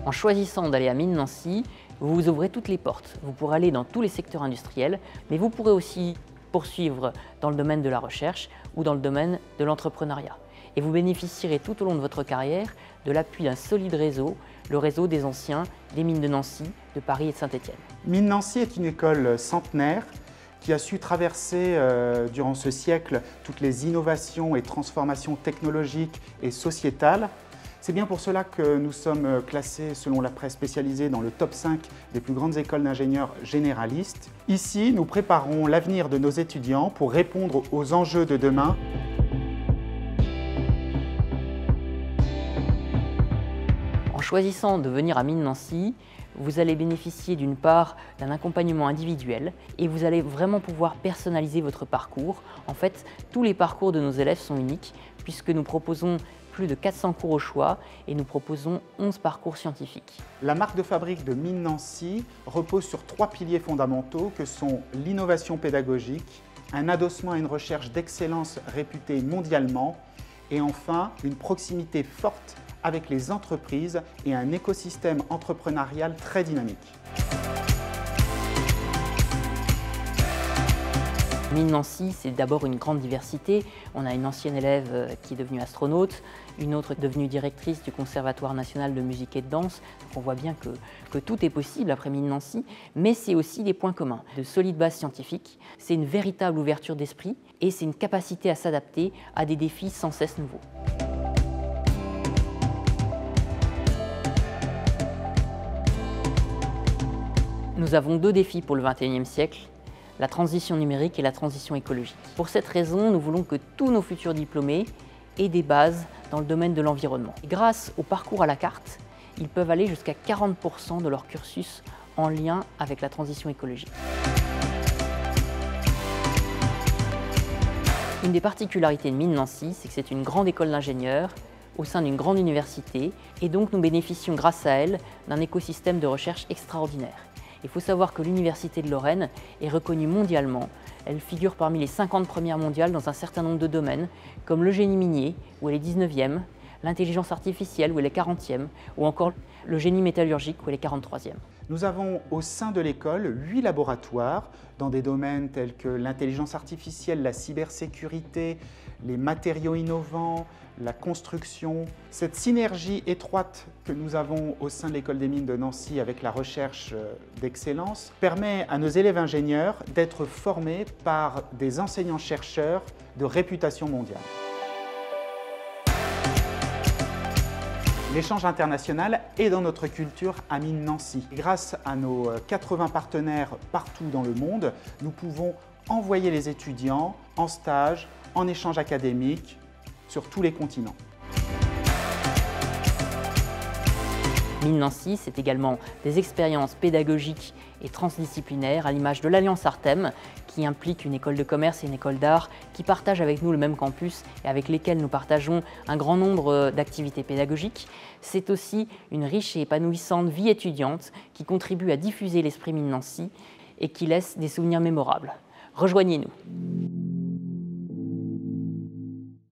En choisissant d'aller à Mines Nancy, vous vous ouvrez toutes les portes. Vous pourrez aller dans tous les secteurs industriels, mais vous pourrez aussi poursuivre dans le domaine de la recherche ou dans le domaine de l'entrepreneuriat. Et vous bénéficierez tout au long de votre carrière de l'appui d'un solide réseau, le réseau des anciens des mines de Nancy, de Paris et de Saint-Étienne. Mines Nancy est une école centenaire qui a su traverser durant ce siècle toutes les innovations et transformations technologiques et sociétales. C'est bien pour cela que nous sommes classés, selon la presse spécialisée, dans le top 5 des plus grandes écoles d'ingénieurs généralistes. Ici, nous préparons l'avenir de nos étudiants pour répondre aux enjeux de demain. En choisissant de venir à Mines Nancy, vous allez bénéficier d'une part d'un accompagnement individuel et vous allez vraiment pouvoir personnaliser votre parcours. En fait, tous les parcours de nos élèves sont uniques puisque nous proposons plus de 400 cours au choix et nous proposons 11 parcours scientifiques. La marque de fabrique de Mines Nancy repose sur 3 piliers fondamentaux que sont l'innovation pédagogique, un adossement à une recherche d'excellence réputée mondialement et enfin une proximité forte avec les entreprises et un écosystème entrepreneurial très dynamique. Mines Nancy, c'est d'abord une grande diversité. On a une ancienne élève qui est devenue astronaute, une autre devenue directrice du Conservatoire national de musique et de danse. Donc on voit bien que tout est possible après Mines Nancy, mais c'est aussi des points communs. De solides bases scientifiques, c'est une véritable ouverture d'esprit et c'est une capacité à s'adapter à des défis sans cesse nouveaux. Nous avons 2 défis pour le XXIe siècle, la transition numérique et la transition écologique. Pour cette raison, nous voulons que tous nos futurs diplômés aient des bases dans le domaine de l'environnement. Grâce au parcours à la carte, ils peuvent aller jusqu'à 40% de leur cursus en lien avec la transition écologique. Une des particularités de Mines Nancy, c'est que c'est une grande école d'ingénieurs au sein d'une grande université et donc nous bénéficions grâce à elle d'un écosystème de recherche extraordinaire. Il faut savoir que l'Université de Lorraine est reconnue mondialement. Elle figure parmi les 50 premières mondiales dans un certain nombre de domaines, comme le génie minier, où elle est 19e, l'intelligence artificielle, où elle est 40e, ou encore le génie métallurgique, où elle est 43e. Nous avons au sein de l'école 8 laboratoires dans des domaines tels que l'intelligence artificielle, la cybersécurité, les matériaux innovants, la construction. Cette synergie étroite que nous avons au sein de l'école des mines de Nancy avec la recherche d'excellence permet à nos élèves ingénieurs d'être formés par des enseignants-chercheurs de réputation mondiale. L'échange international est dans notre culture à Mines Nancy. Grâce à nos 80 partenaires partout dans le monde, nous pouvons envoyer les étudiants en stage, en échange académique, sur tous les continents. Mines Nancy, c'est également des expériences pédagogiques et transdisciplinaires à l'image de l'Alliance Artem, qui implique une école de commerce et une école d'art qui partagent avec nous le même campus et avec lesquels nous partageons un grand nombre d'activités pédagogiques. C'est aussi une riche et épanouissante vie étudiante qui contribue à diffuser l'esprit Mines Nancy et qui laisse des souvenirs mémorables. Rejoignez-nous.